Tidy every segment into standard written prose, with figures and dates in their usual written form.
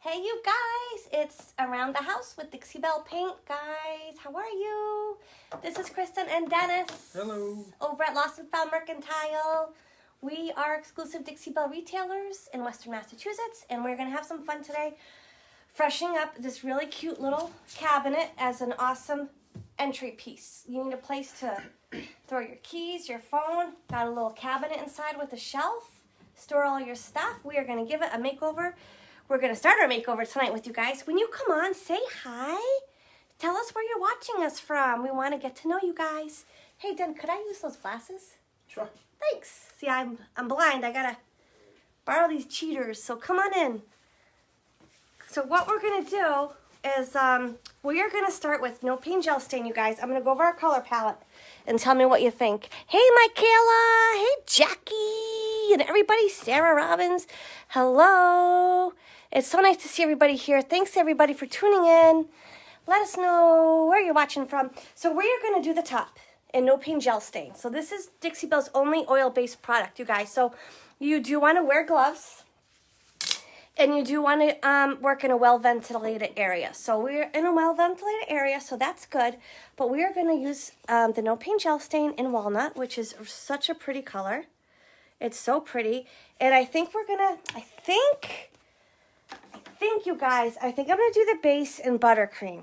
Hey you guys, it's Around the House with Dixie Belle Paint. Guys, how are you? This is Kristen and Dennis. Hello. Over at Lost and Found Mercantile. We are exclusive Dixie Belle retailers in Western Massachusetts, and we're going to have some fun today freshening up this really cute little cabinet as an awesome entry piece. You need a place to throw your keys, your phone, got a little cabinet inside with a shelf, store all your stuff. We are going to give it a makeover. We're going to start our makeover tonight with you guys. When you come on, say hi. Tell us where you're watching us from. We want to get to know you guys. Hey, Den, could I use those glasses? Sure. Thanks. See, I'm blind. I got to borrow these cheaters, so come on in. So what we're going to do is we are going to start with No Pain Gel Stain, you guys. I'm going to go over our color palette and tell me what you think. Hey, Michaela. Hey, Jackie. And everybody, Sarah Robbins. Hello. It's so nice to see everybody here. Thanks, everybody, for tuning in. Let us know where you're watching from. So we are going to do the top in No Pain Gel Stain. So this is Dixie Belle's only oil-based product, you guys. So you do want to wear gloves. And you do want to work in a well-ventilated area. So we're in a well-ventilated area, so that's good. But we are going to use the No Pain Gel Stain in Walnut, which is such a pretty color. It's so pretty. And I think we're going to, I think, you guys, I'm going to do the base in Buttercream.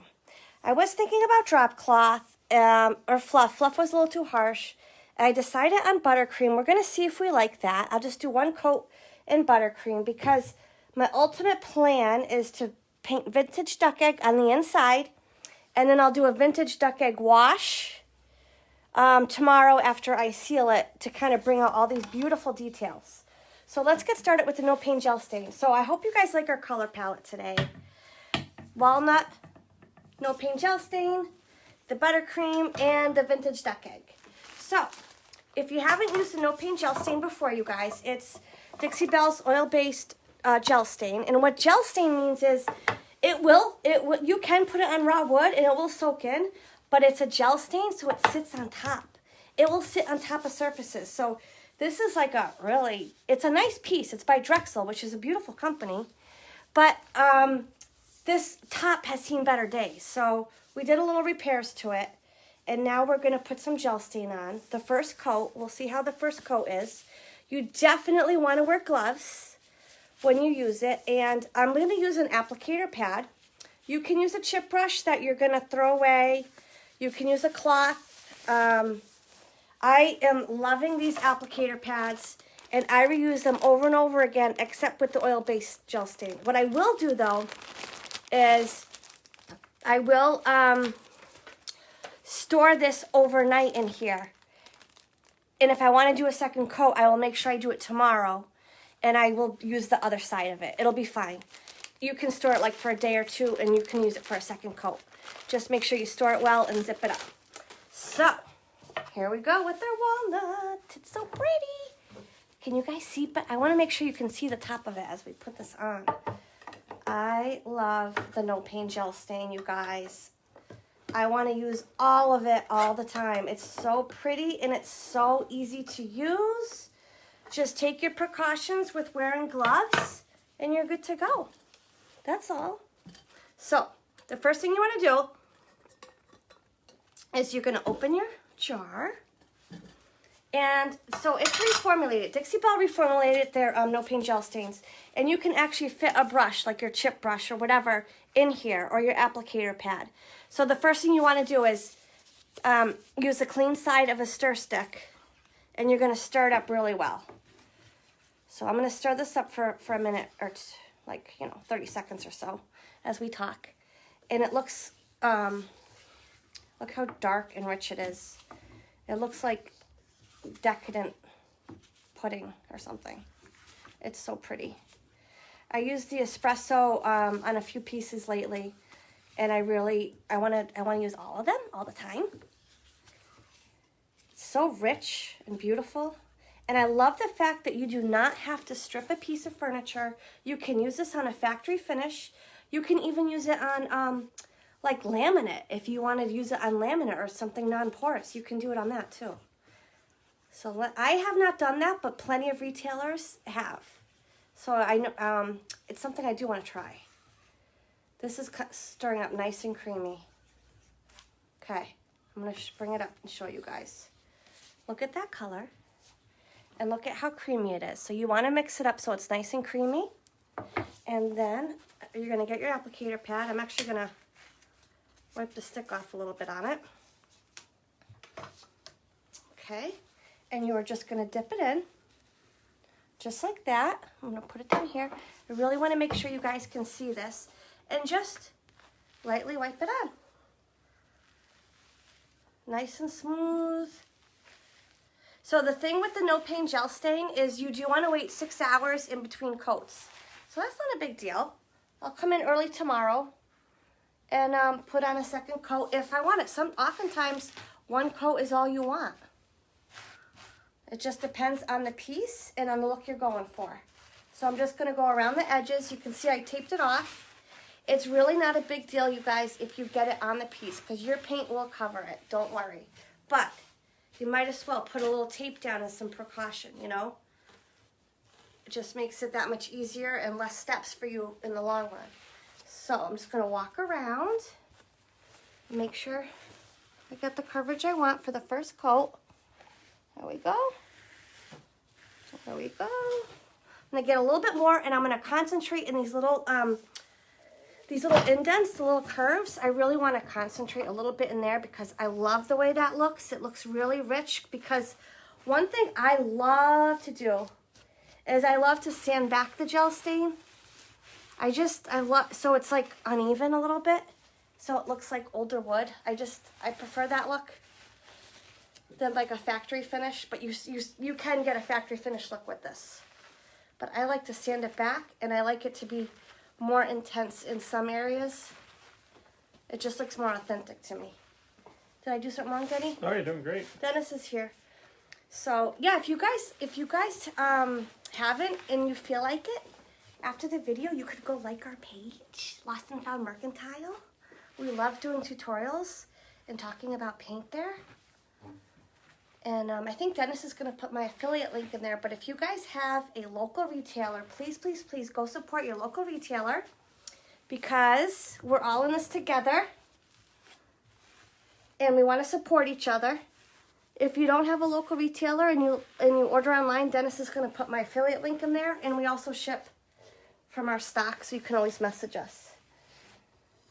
I was thinking about drop cloth or fluff. Fluff was a little too harsh. I decided on Buttercream. We're going to see if we like that. I'll just do one coat in Buttercream because my ultimate plan is to paint Vintage Duck Egg on the inside, and then I'll do a Vintage Duck Egg wash tomorrow after I seal it to kind of bring out all these beautiful details. So let's get started with the No Pain Gel Stain. So I hope you guys like our color palette today. Walnut, No Pain Gel Stain, the Buttercream, and the Vintage Duck Egg. So if you haven't used the No Pain Gel Stain before, you guys, it's Dixie Belle's oil-based gel stain. And what gel stain means is you can put it on raw wood and it will soak in, but it's a gel stain, so it sits on top. It will sit on top of surfaces. So this is like it's a nice piece. It's by Drexel, which is a beautiful company. But this top has seen better days. So we did a little repairs to it. And now we're going to put some gel stain on. The first coat, we'll see how the first coat is. You definitely want to wear gloves when you use it, and I'm going to use an applicator pad. You can use a chip brush that you're going to throw away. You can use a cloth. I am loving these applicator pads, and I reuse them over and over again, except with the oil-based gel stain. What I will do, though, is I will store this overnight in here. And if I want to do a second coat, I will make sure I do it tomorrow. And I will use the other side of it. It'll be fine. You can store it like for a day or two, and you can use it for a second coat. Just make sure you store it well and zip it up. So, here we go with our walnut. It's so pretty. Can you guys see? But I want to make sure you can see the top of it as we put this on. I love the No Pain Gel Stain, you guys. I want to use all of it all the time. It's so pretty, and it's so easy to use. Just take your precautions with wearing gloves, and you're good to go. That's all. So, the first thing you want to do is you're going to open your jar. And so it's reformulated. Dixie Belle reformulated their No Pain Gel Stains. And you can actually fit a brush, like your chip brush or whatever, in here, or your applicator pad. So the first thing you want to do is use the clean side of a stir stick, and you're going to stir it up really well. So I'm going to stir this up for a minute or 30 seconds or so as we talk. And it looks, look how dark and rich it is. It looks like decadent pudding or something. It's so pretty. I used the espresso on a few pieces lately, and I want to use all of them all the time. It's so rich and beautiful. And I love the fact that you do not have to strip a piece of furniture. You can use this on a factory finish. You can even use it on like laminate. If you want to use it on laminate or something non-porous, you can do it on that too. So I have not done that, but plenty of retailers have. So I know it's something I do want to try. This is stirring up nice and creamy. Okay, I'm gonna bring it up and show you guys. Look at that color and look at how creamy it is. So you wanna mix it up so it's nice and creamy. And then you're gonna get your applicator pad. I'm actually gonna wipe the stick off a little bit on it. Okay, and you are just gonna dip it in, just like that. I'm gonna put it down here. I really wanna make sure you guys can see this. And just lightly wipe it on. Nice and smooth. So the thing with the no pain gel stain is you do wanna wait 6 hours in between coats. So that's not a big deal. I'll come in early tomorrow and put on a second coat if I want it. Oftentimes, one coat is all you want. It just depends on the piece and on the look you're going for. So I'm just gonna go around the edges. You can see I taped it off. It's really not a big deal, you guys, if you get it on the piece, because your paint will cover it, don't worry. But you might as well put a little tape down as some precaution, you know? It just makes it that much easier and less steps for you in the long run. So I'm just gonna walk around, make sure I get the coverage I want for the first coat. There we go. There we go. I'm gonna get a little bit more, and I'm gonna concentrate in these little indents, the little curves. I really want to concentrate a little bit in there because I love the way that looks. It looks really rich because one thing I love to do is I love to sand back the gel stain. I love, so it's like uneven a little bit. So it looks like older wood. I prefer that look than like a factory finish, but you can get a factory finish look with this. But I like to sand it back, and I like it to be more intense in some areas. It just looks more authentic to me. Did I do something wrong, Denny? Oh, you're doing great. Dennis is here. So yeah, if you guys haven't and you feel like it, after the video, you could go like our page, Lost and Found Mercantile. We love doing tutorials and talking about paint there. And I think Dennis is going to put my affiliate link in there. But if you guys have a local retailer, please, please, please go support your local retailer because we're all in this together. And we want to support each other. If you don't have a local retailer and you order online, Dennis is going to put my affiliate link in there. And we also ship from our stock, so you can always message us.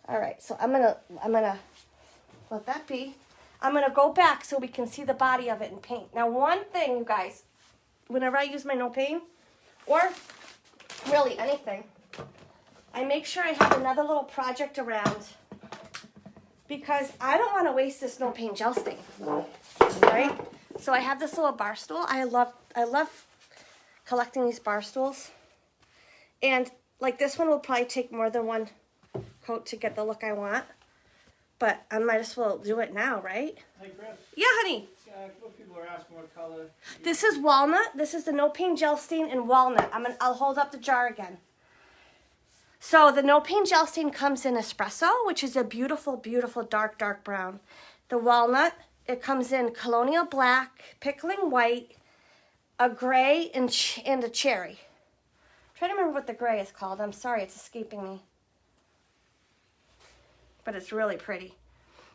All right, so I'm gonna let that be. I'm going to go back so we can see the body of it in paint. Now, one thing, you guys, whenever I use my no paint, or really anything, I make sure I have another little project around because I don't want to waste this no paint gel stain, right? So I have this little bar stool. I love collecting these bar stools. And like this one will probably take more than one coat to get the look I want. But I might as well do it now, right? Hey, Chris. Yeah, honey. People are asking what color. This is walnut. This is the no paint gel stain in walnut. I'll hold up the jar again. So the no paint gel stain comes in espresso, which is a beautiful, beautiful dark, dark brown. The walnut, it comes in colonial black, pickling white, a gray, and a cherry. I'm trying to remember what the gray is called. I'm sorry, it's escaping me. But it's really pretty,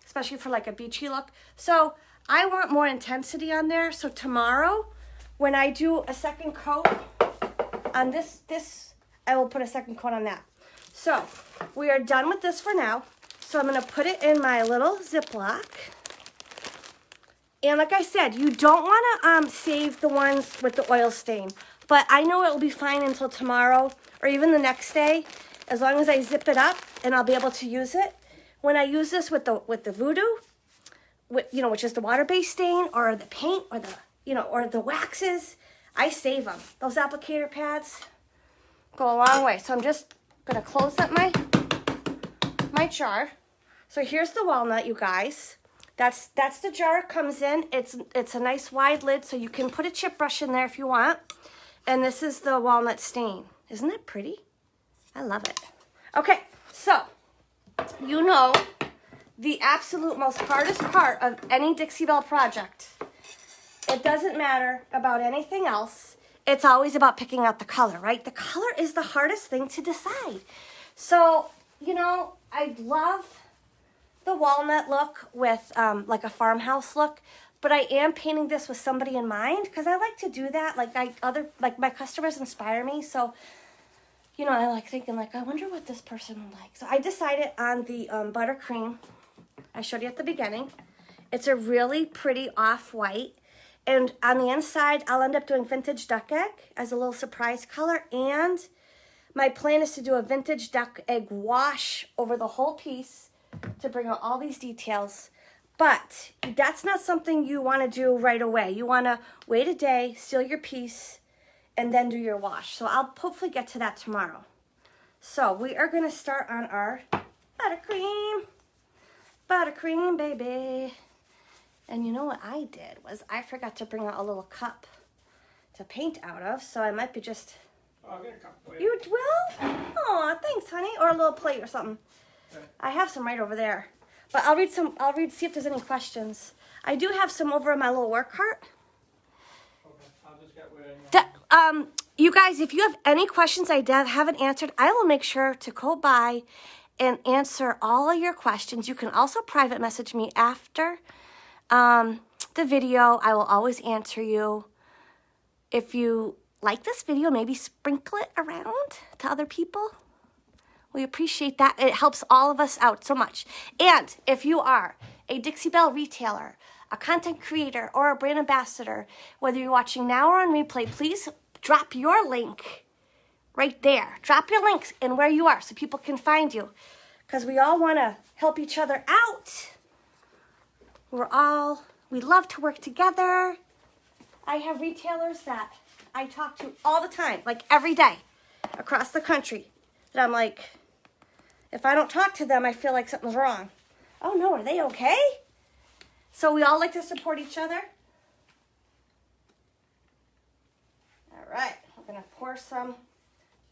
especially for like a beachy look. So I want more intensity on there. So tomorrow, when I do a second coat on this, I will put a second coat on that. So we are done with this for now. So I'm gonna put it in my little Ziploc. And like I said, you don't wanna save the ones with the oil stain, but I know it will be fine until tomorrow or even the next day, as long as I zip it up and I'll be able to use it. When I use this with the Voodoo, which is the water-based stain, or the paint, or or the waxes, I save them. Those applicator pads go a long way. So I'm just gonna close up my jar. So here's the walnut, you guys. That's the jar it comes in. It's a nice wide lid, so you can put a chip brush in there if you want. And this is the walnut stain. Isn't that pretty? I love it. Okay, so. You know, the absolute most hardest part of any Dixie Belle project, it doesn't matter about anything else. It's always about picking out the color, right? The color is the hardest thing to decide. So you know, I love the walnut look with like a farmhouse look, but I am painting this with somebody in mind because I like to do that. Like my customers inspire me, so you know, I like thinking like I wonder what this person would like. So I decided on the buttercream. I showed you at the beginning. It's a really pretty off-white. And on the inside, I'll end up doing vintage duck egg as a little surprise color. And my plan is to do a vintage duck egg wash over the whole piece to bring out all these details. But that's not something you want to do right away. You want to wait a day, seal your piece, and then do your wash. So I'll hopefully get to that tomorrow. So we are going to start on our buttercream. Buttercream, baby. And you know what I did was I forgot to bring out a little cup to paint out of, so I might be just... Oh, I'll get a cup for you. You will? Oh, thanks, honey. Or a little plate or something. Okay. I have some right over there. But I'll read, see if there's any questions. I do have some over in my little work cart. Okay, I'll just get where You guys, if you have any questions I haven't answered, I will make sure to go by and answer all of your questions. You can also private message me after the video. I will always answer you. If you like this video, maybe sprinkle it around to other people. We appreciate that. It helps all of us out so much. And if you are a Dixie Belle retailer, a content creator, or a brand ambassador, whether you're watching now or on replay, please drop your link right there. Drop your links and where you are so people can find you. Because we all want to help each other out. We love to work together. I have retailers that I talk to all the time, like every day, across the country. That I'm like, if I don't talk to them, I feel like something's wrong. Oh no, are they okay? So we all like to support each other. All right, I'm gonna pour some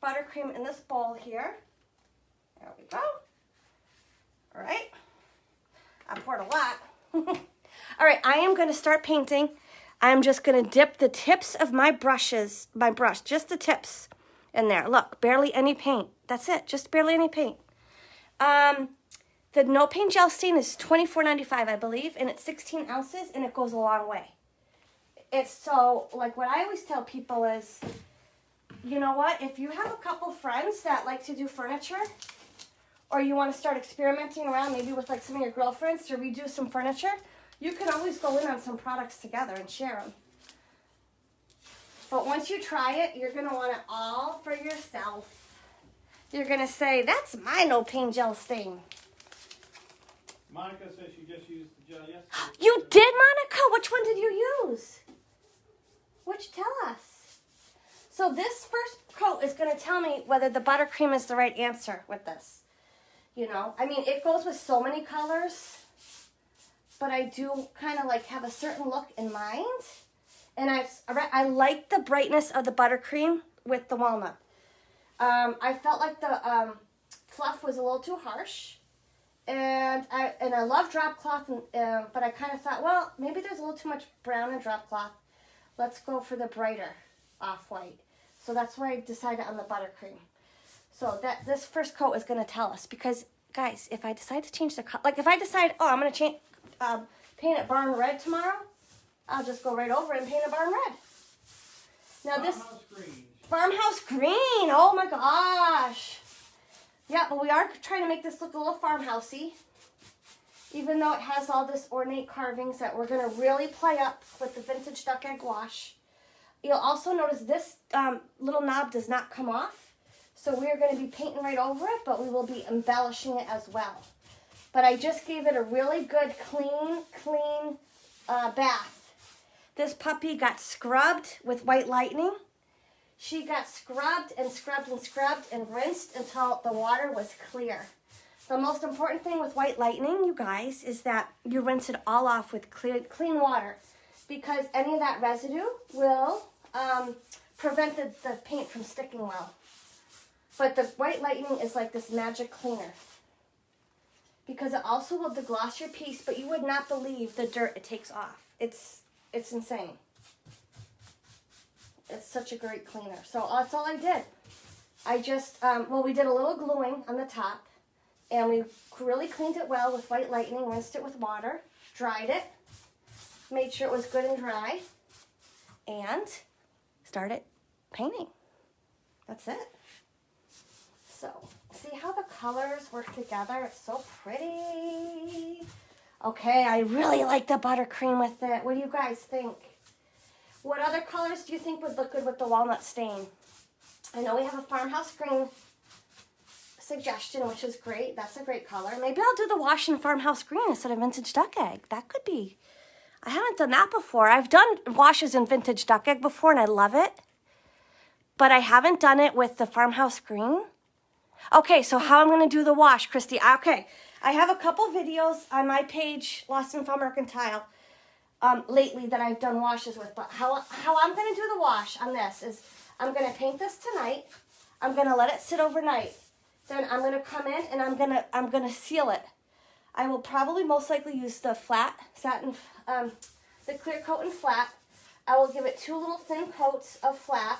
buttercream in this bowl here. There we go. All right, I poured a lot. All right, I am gonna start painting. I'm just gonna dip the tips of my brush, just the tips in there. Look, barely any paint. That's it, just barely any paint. The no paint gel stain is $24.95, I believe, and it's 16 ounces, and it goes a long way. It's so, like what I always tell people is, you know what, if you have a couple friends that like to do furniture, or you want to start experimenting around maybe with like some of your girlfriends to redo some furniture, you can always go in on some products together and share them. But once you try it, you're going to want it all for yourself. You're going to say, that's my no paint gel stain. Monica says she just used the gel yesterday. You did, Monica? Which one did you use? Tell us. So this first coat is going to tell me whether the buttercream is the right answer with this. You know, I mean, it goes with so many colors, but I do kind of like have a certain look in mind. And I like the brightness of the buttercream with the walnut. I felt like the fluff was a little too harsh. And I love drop cloth, but I kind of thought, well, maybe there's a little too much brown in drop cloth. Let's go for the brighter off-white. So that's why I decided on the buttercream. So this first coat is going to tell us. Because, guys, if I decide to change the color, like if I decide, oh, I'm going to paint it barn red tomorrow, I'll just go right over and paint it barn red. Now Farmhouse green. Farmhouse green, oh my gosh. Yeah, but we are trying to make this look a little farmhousey. Even though it has all this ornate carvings that we're going to really play up with the vintage duck egg wash. You'll also notice this little knob does not come off. So we are going to be painting right over it, but we will be embellishing it as well. But I just gave it a really good clean bath. This puppy got scrubbed with White Lightning. She got scrubbed and scrubbed and scrubbed and rinsed until the water was clear. The most important thing with White Lightning, you guys, is that you rinse it all off with clean water, because any of that residue will prevent the paint from sticking well. But the White Lightning is like this magic cleaner, because it also will degloss your piece, but you would not believe the dirt it takes off. It's insane. It's such a great cleaner. So that's all I did. I just, well, we did a little gluing on the top. And we really cleaned it well with White Lightning, rinsed it with water, dried it, made sure it was good and dry, and started painting. That's it. So, see how the colors work together? It's so pretty. Okay, I really like the buttercream with it. What do you guys think? What other colors do you think would look good with the walnut stain? I know we have a farmhouse green suggestion, which is great. That's a great color. Maybe I'll do the wash in farmhouse green instead of vintage duck egg. That could be. I haven't done that before. I've done washes in vintage duck egg before and I love it. But I haven't done it with the farmhouse green. Okay, so how I'm going to do the wash, Christy. Okay, I have a couple videos on my page, Lost and Found Mercantile, lately that I've done washes with. But how I'm going to do the wash on this is I'm going to paint this tonight. I'm going to let it sit overnight. Then I'm going to come in and I'm going to seal it. I will probably most likely use the flat satin, the clear coat and flat. I will give it 2 little thin coats of flat.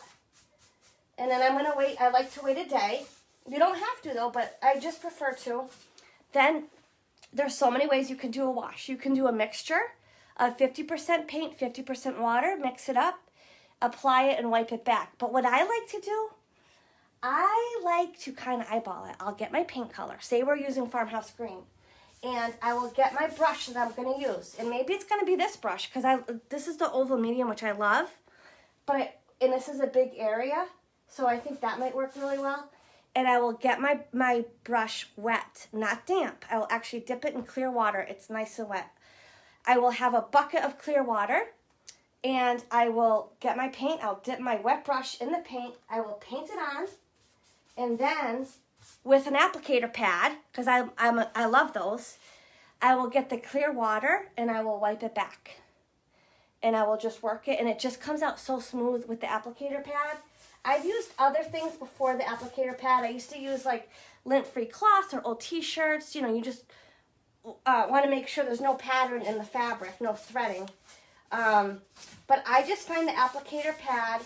And then I'm going to wait. I like to wait a day. You don't have to though, but I just prefer to. Then there's so many ways you can do a wash. You can do a mixture of 50% paint, 50% water, mix it up, apply it, and wipe it back. But what I like to do, I like to kind of eyeball it. I'll get my paint color. Say we're using farmhouse green. And I will get my brush that I'm going to use. And maybe it's going to be this brush because this is the oval medium, which I love. And this is a big area, so I think that might work really well. And I will get my brush wet, not damp. I will actually dip it in clear water. It's nice and wet. I will have a bucket of clear water, and I will get my paint. I'll dip my wet brush in the paint. I will paint it on, and then with an applicator pad, because I love those, I will get the clear water, and I will wipe it back. And I will just work it, and it just comes out so smooth with the applicator pad. I've used other things before the applicator pad. I used to use like lint-free cloths or old t-shirts. You know, you just want to make sure there's no pattern in the fabric, no threading. But I just find the applicator pad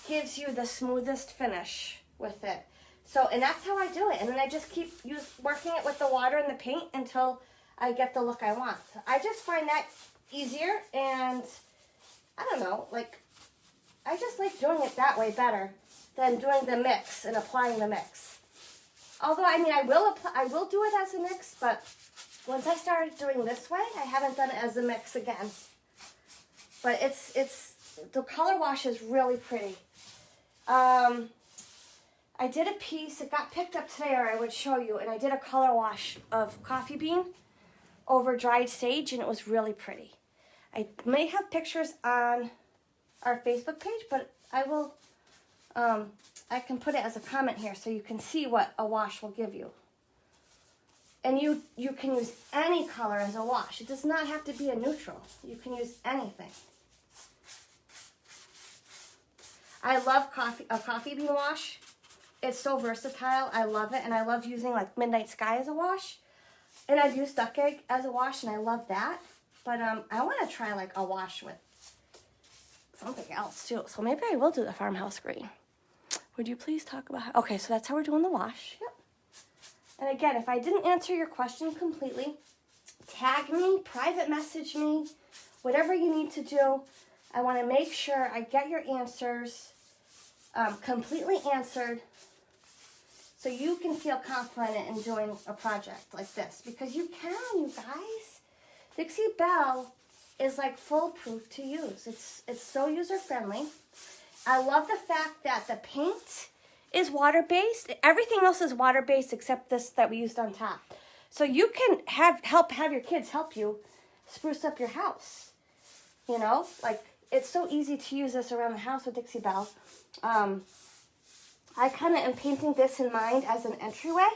gives you the smoothest finish with it. So, and that's how I do it. And then I just keep working it with the water and the paint until I get the look I want. I just find that easier, and I don't know, like, I just like doing it that way better than doing the mix and applying the mix. Although, I mean, I will do it as a mix, but once I started doing this way, I haven't done it as a mix again. But the color wash is really pretty. I did a piece, it got picked up today, or I would show you, and I did a color wash of coffee bean over dried sage, and it was really pretty. I may have pictures on our Facebook page, but I will, I can put it as a comment here so you can see what a wash will give you. And you can use any color as a wash. It does not have to be a neutral. You can use anything. I love a coffee bean wash. It's so versatile. I love it, and I love using like Midnight Sky as a wash. And I've used duck egg as a wash, and I love that. But I want to try like a wash with something else too. So maybe I will do the farmhouse green. Would you please talk about okay, so that's how we're doing the wash. Yep. And again, if I didn't answer your question completely, tag me, private message me, whatever you need to do. I want to make sure I get your answers completely answered so you can feel confident in doing a project like this. Because you can, you guys. Dixie Belle is like foolproof to use. It's so user-friendly. I love the fact that the paint is water-based. Everything else is water-based except this that we used on top. So you can have your kids help you spruce up your house. You know, like it's so easy to use this around the house with Dixie Belle. I kind of am painting this in mind as an entryway.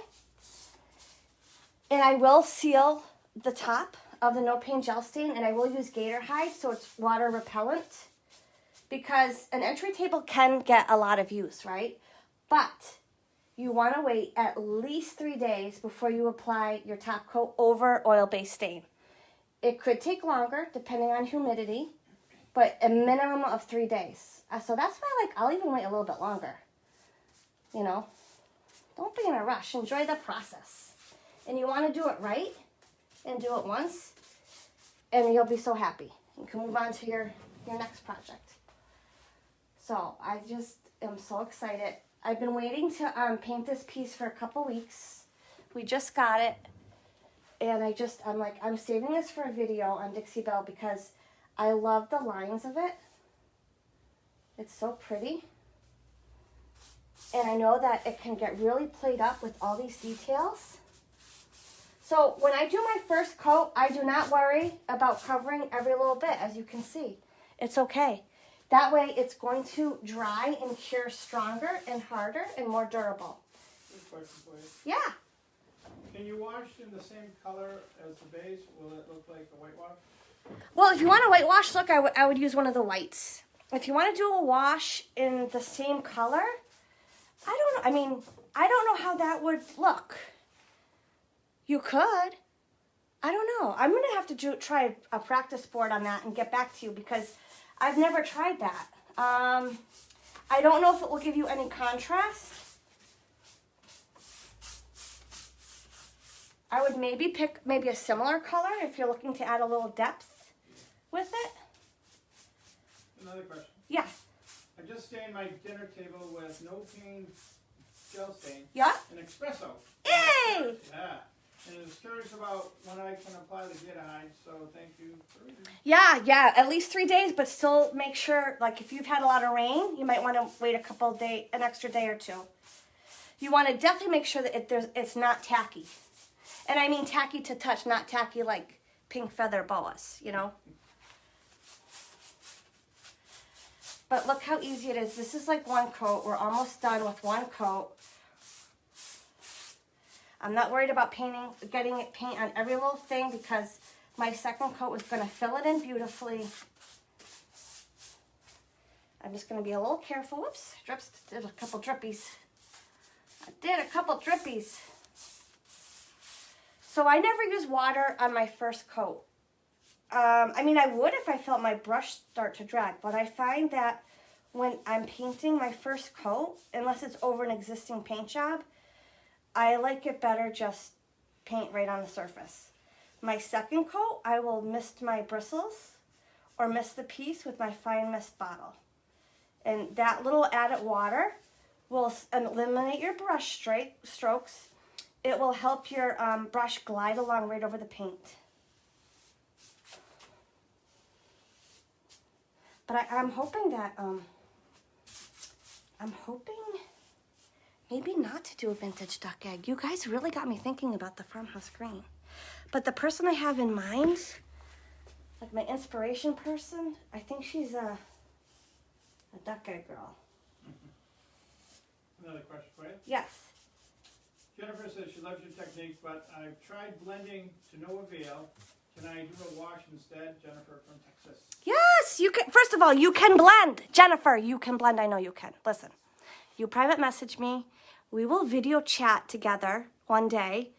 And I will seal the top of the No Pain Gel Stain, and I will use Gator Hide so it's water repellent. Because an entry table can get a lot of use, right? But you want to wait at least 3 days before you apply your top coat over oil-based stain. It could take longer depending on humidity, but a minimum of 3 days. So that's why I'll even wait a little bit longer. You know, don't be in a rush. Enjoy the process. And you want to do it right and do it once, and you'll be so happy. You can move on to your next project. So I just am so excited. I've been waiting to paint this piece for a couple weeks. We just got it. And I'm like, I'm saving this for a video on Dixie Belle because I love the lines of it. It's so pretty. And I know that it can get really played up with all these details. So when I do my first coat, I do not worry about covering every little bit, as you can see. It's okay. That way it's going to dry and cure stronger and harder and more durable. Good question for you. Yeah. Can you wash in the same color as the base? Will it look like a whitewash? Well, if you want a whitewash look, I would use one of the whites. If you want to do a wash in the same color, I don't know. I mean, I don't know how that would look. You could. I don't know. I'm going to have to try a practice board on that and get back to you because I've never tried that. I don't know if it will give you any contrast. I would maybe pick a similar color if you're looking to add a little depth with it. Another question. Yeah. I just stained my dinner table with no pain gel stain. Yeah? An espresso. Yay! Yeah. And I was curious about when I can apply the Gitahide, so thank you for reading. Yeah, at least 3 days, but still make sure, like if you've had a lot of rain, you might want to wait an extra day or two. You want to definitely make sure that it's not tacky. And I mean tacky to touch, not tacky like pink feather boas, you know? But look how easy it is. This is like one coat. We're almost done with one coat. I'm not worried about getting paint on every little thing because my second coat is going to fill it in beautifully. I'm just going to be a little careful. Whoops, did a couple drippies. So I never use water on my first coat. I mean, I would if I felt my brush start to drag, but I find that when I'm painting my first coat, unless it's over an existing paint job, I like it better just paint right on the surface. My second coat, I will mist my bristles or mist the piece with my fine mist bottle. And that little added water will eliminate your brush strokes. It will help your brush glide along right over the paint. But I'm hoping that, maybe not to do a vintage duck egg. You guys really got me thinking about the farmhouse green. But the person I have in mind, like my inspiration person, I think she's a duck egg girl. Another question for you. Yes. Jennifer says she loves your technique, but I've tried blending to no avail. Can I do a wash instead? Jennifer from Texas. Yes, you can. First of all, you can blend. Jennifer, you can blend. I know you can. Listen, you private message me. We will video chat together one day,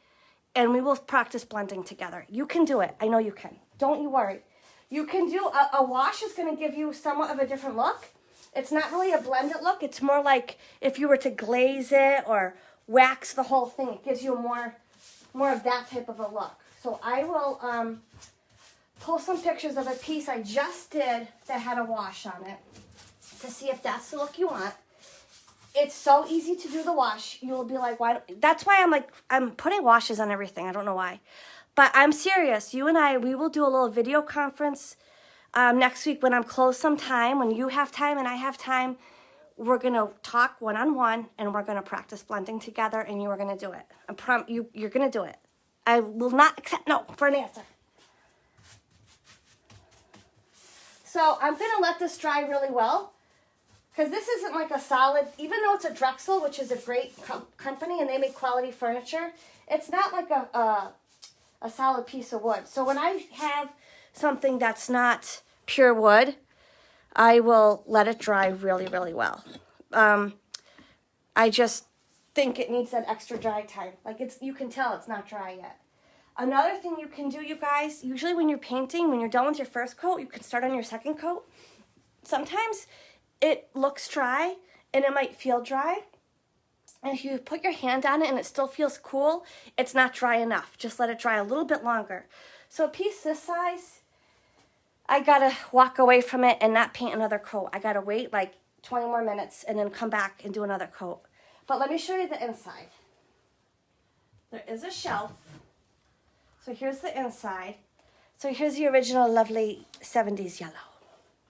and we will practice blending together. You can do it. I know you can. Don't you worry. You can do a wash is going to give you somewhat of a different look. It's not really a blended look. It's more like if you were to glaze it or wax the whole thing. It gives you more of that type of a look. So I will pull some pictures of a piece I just did that had a wash on it to see if that's the look you want. It's so easy to do the wash. You will be like, why? That's why I'm putting washes on everything. I don't know why. But I'm serious. You and we will do a little video conference next week when I'm closed sometime. When you have time and I have time, we're going to talk one-on-one and we're going to practice blending together and you are going to do it. You're going to do it. I will not accept no for an answer. So I'm going to let this dry really well. Because this isn't like a solid, even though it's a Drexel, which is a great company and they make quality furniture, it's not like a solid piece of wood. So when I have something that's not pure wood, I will let it dry really, really well. I just think it needs that extra dry time. Like you can tell it's not dry yet. Another thing you can do, you guys, usually when you're painting, when you're done with your first coat, you can start on your second coat. Sometimes it looks dry and it might feel dry. And if you put your hand on it and it still feels cool, it's not dry enough. Just let it dry a little bit longer. So a piece this size, I gotta walk away from it and not paint another coat. I gotta wait like 20 more minutes and then come back and do another coat. But let me show you the inside. There is a shelf. So here's the inside. So here's the original lovely 70s yellow.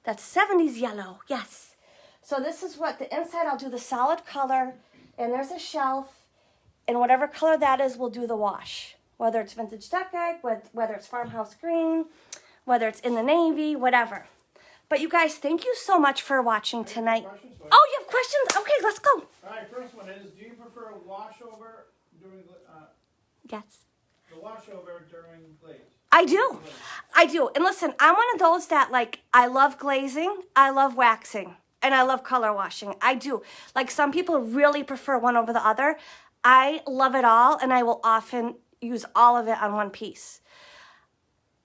That's 70s yellow, yes. So this is what the inside, I'll do the solid color, and there's a shelf, and whatever color that is, we'll do the wash. Whether it's vintage duck egg, whether it's farmhouse green, whether it's in the navy, whatever. But you guys, thank you so much for watching tonight. Oh, you have questions? Okay, let's go. All right, first one is, do you prefer washover during Yes. the washover during glaze? I do. I do. And listen, I'm one of those that, like, I love glazing, I love waxing, and I love color washing. I do. Like, some people really prefer one over the other. I love it all, and I will often use all of it on one piece.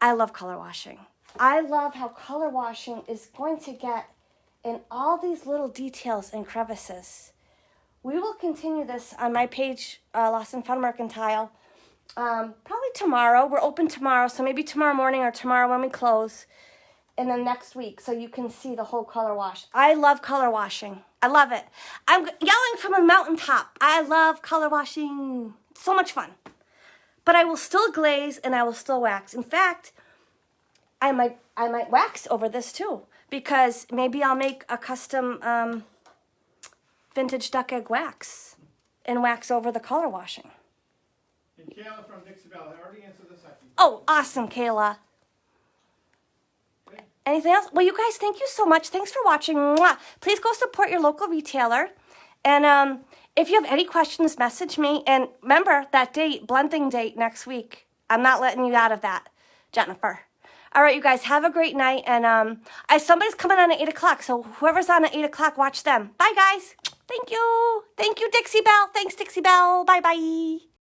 I love color washing. I love how color washing is going to get in all these little details and crevices. We will continue this on my page, Lost and Found Mercantile. Probably tomorrow. We're open tomorrow, so maybe tomorrow morning or tomorrow when we close. And then next week, so you can see the whole color wash. I love color washing. I love it. I'm yelling from a mountaintop. I love color washing. It's so much fun. But I will still glaze and I will still wax. In fact, I might wax over this too, because maybe I'll make a custom vintage duck egg wax and wax over the color washing. And Kayla from Dixie Belle, I already answered the second. Oh, awesome, Kayla. Okay. Anything else? Well, you guys, thank you so much. Thanks for watching. Mwah. Please go support your local retailer. And if you have any questions, message me. And remember that date, blending date next week. I'm not letting you out of that, Jennifer. All right, you guys, have a great night. And somebody's coming on at 8 o'clock, so whoever's on at 8 o'clock, watch them. Bye, guys. Thank you. Thank you, Dixie Belle. Thanks, Dixie Belle. Bye-bye.